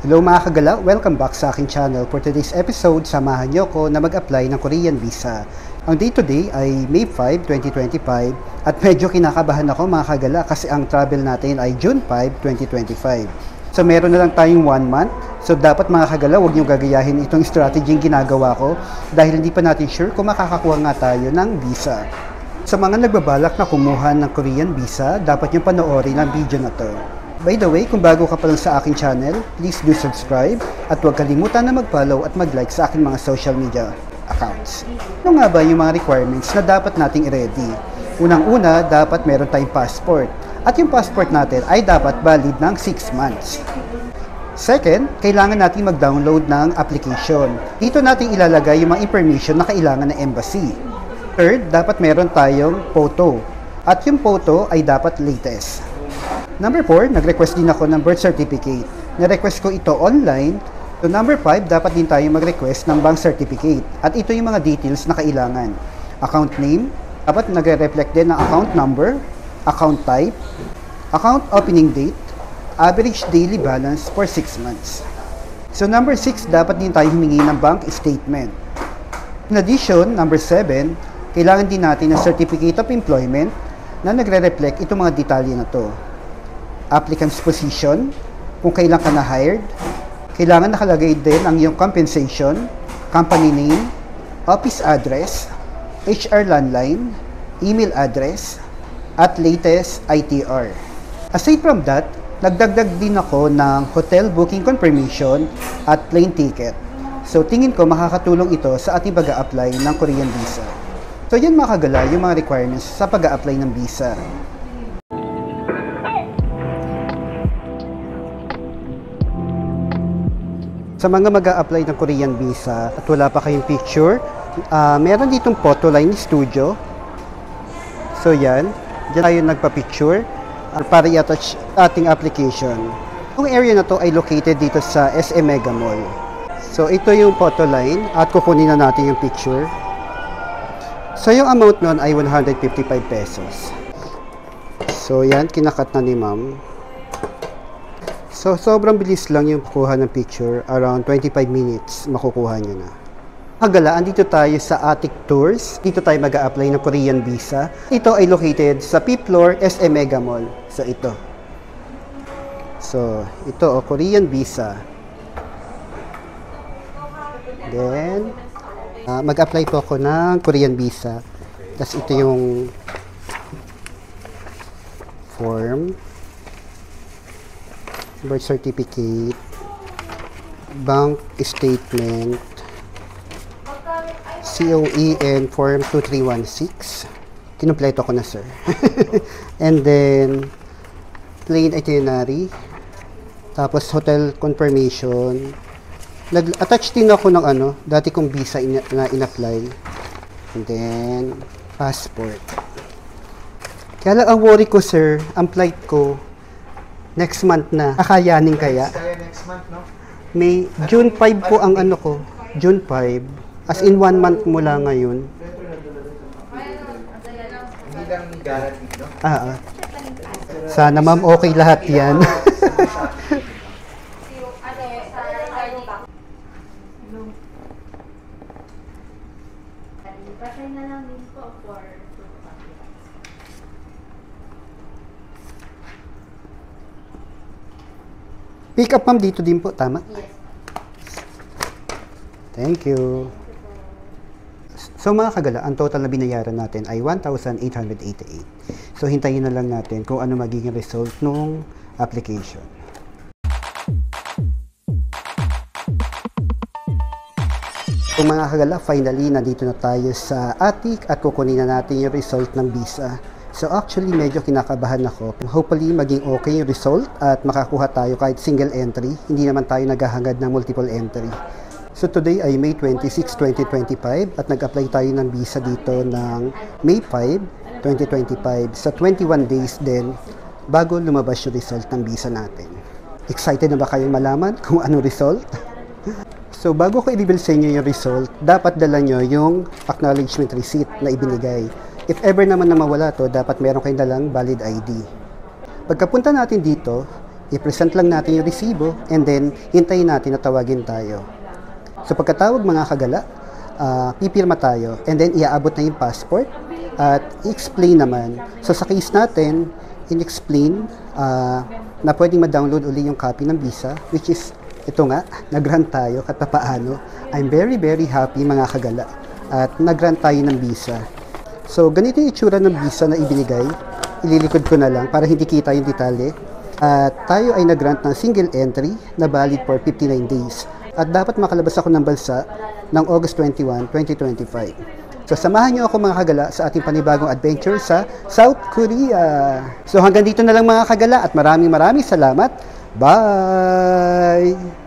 Hello mga kagala, welcome back sa aking channel. For today's episode, samahan niyo ko na mag-apply ng Korean visa. Ang date today ay May 5, 2025 at medyo kinakabahan ako mga kagala kasi ang travel natin ay June 5, 2025. So meron na lang tayong 1 month. So dapat mga kagala, huwag niyo gagayahin itong strategy yung ginagawa ko dahil hindi pa natin sure kung makakakuha nga tayo ng visa. Sa mga nagbabalak na kumuha ng Korean visa, dapat niyo panoorin ang video na to. By the way, kung bago ka pa lang sa aking channel, please do subscribe at huwag kalimutan na mag-follow at mag-like sa aking mga social media accounts. Ano nga ba yung mga requirements na dapat nating i-ready? Unang-una, dapat meron tayong passport. At yung passport natin ay dapat valid ng 6 months. Second, kailangan natin mag-download ng application. Dito natin ilalagay yung mga information na kailangan ng embassy. Third, dapat meron tayong photo. At yung photo ay dapat latest. Number 4, nag-request din ako ng birth certificate. Na-request ko ito online. So number 5, dapat din tayo mag-request ng bank certificate. At ito yung mga details na kailangan. Account name, dapat nagre-reflect din ng account number, account type, account opening date, average daily balance for 6 months. So number 6, dapat din tayo humingi ng bank statement. In addition, number 7, kailangan din natin ng certificate of employment na nagre-reflect itong mga detalye na to. Applicant's position, kung kailan ka na-hired, kailangan nakalagay din ang iyong compensation, company name, office address, HR landline, email address, at latest ITR. Aside from that, nagdagdag din ako ng hotel booking confirmation at plane ticket. So tingin ko makakatulong ito sa ating pag-a-apply ng Korean visa. So yan mga kagala, yung mga requirements sa pag-a-apply ng visa. Sa mga mag-a-apply ng Korean visa at wala pa kayong picture, meron ditong photo line studio. So yan, dyan tayo nagpa-picture para i-attach ating application. Yung area na to ay located dito sa SM Mega Mall. So ito yung photo line at kukunin na natin yung picture. So yung amount nun ay 155 pesos. So yan, kinakat na ni ma'am. So, sobrang bilis lang yung kukuha ng picture. Around 25 minutes, makukuha nyo na. Kagala, andito tayo sa Attic Tours. Dito tayo mag-a-apply ng Korean visa. Ito ay located sa 5th floor, SM Mega Mall. So, ito. So, ito, Korean visa. Then, mag-apply po ako ng Korean visa. Tapos, ito yung form. Birth certificate, bank statement, COE and form 2316. Kinumpleto ko na, sir. And then, plane itinerary, tapos hotel confirmation. Nag-attach din ako ng dati kong visa na in-apply. And then, passport. Kaya lang ang worry ko, sir, ang flight ko, next month na. Kakayanin kaya? Next month, no? May June 5 po ang ko. June 5. As in 1 month mula ngayon. Hindi lang guaranteed, no? Sana ma'am okay lahat yan. Pick up ma'am dito din po, tama? Yes. Thank you. So mga kagala, ang total na binayaran natin ay 1,888. So hintayin na lang natin kung ano magiging result ng application. So mga kagala, finally nandito na tayo sa Attic at kukunin na natin yung result ng visa. So actually, medyo kinakabahan ako. Hopefully, maging okay yung result at makakuha tayo kahit single entry. Hindi naman tayo naghahangad ng multiple entry. So today ay May 26, 2025 at nag-apply tayo ng visa dito ng May 5, 2025. Sa 21 days din bago lumabas yung result ng visa natin. Excited na ba kayong malaman kung anong result? So bago ko i-reveal sa inyo yung result, dapat dala nyo yung acknowledgement receipt na ibinigay. If ever naman na mawala to, dapat meron kayong dalang valid ID. Pagkapunta natin dito, I-present lang natin yung resibo and then hintayin natin na tawagin tayo. So pagkatawag mga kagala, pipirma tayo and then iaabot na yung passport at i-explain naman. So sa case natin, in-explain na pwedeng ma-download uli yung copy ng visa, which is ito nga, nag-grant tayo kahit paano. I'm very happy mga kagala at nag-grant tayo ng visa. So ganito yung itsura ng visa na ibinigay. Ililikod ko na lang para hindi kita yung detalye. At tayo ay nag-grant ng single entry na valid for 59 days. At dapat makalabas ako ng bansa ng August 21, 2025. So samahan niyo ako mga kagala sa ating panibagong adventure sa South Korea. So hanggang dito na lang mga kagala at maraming salamat. Bye!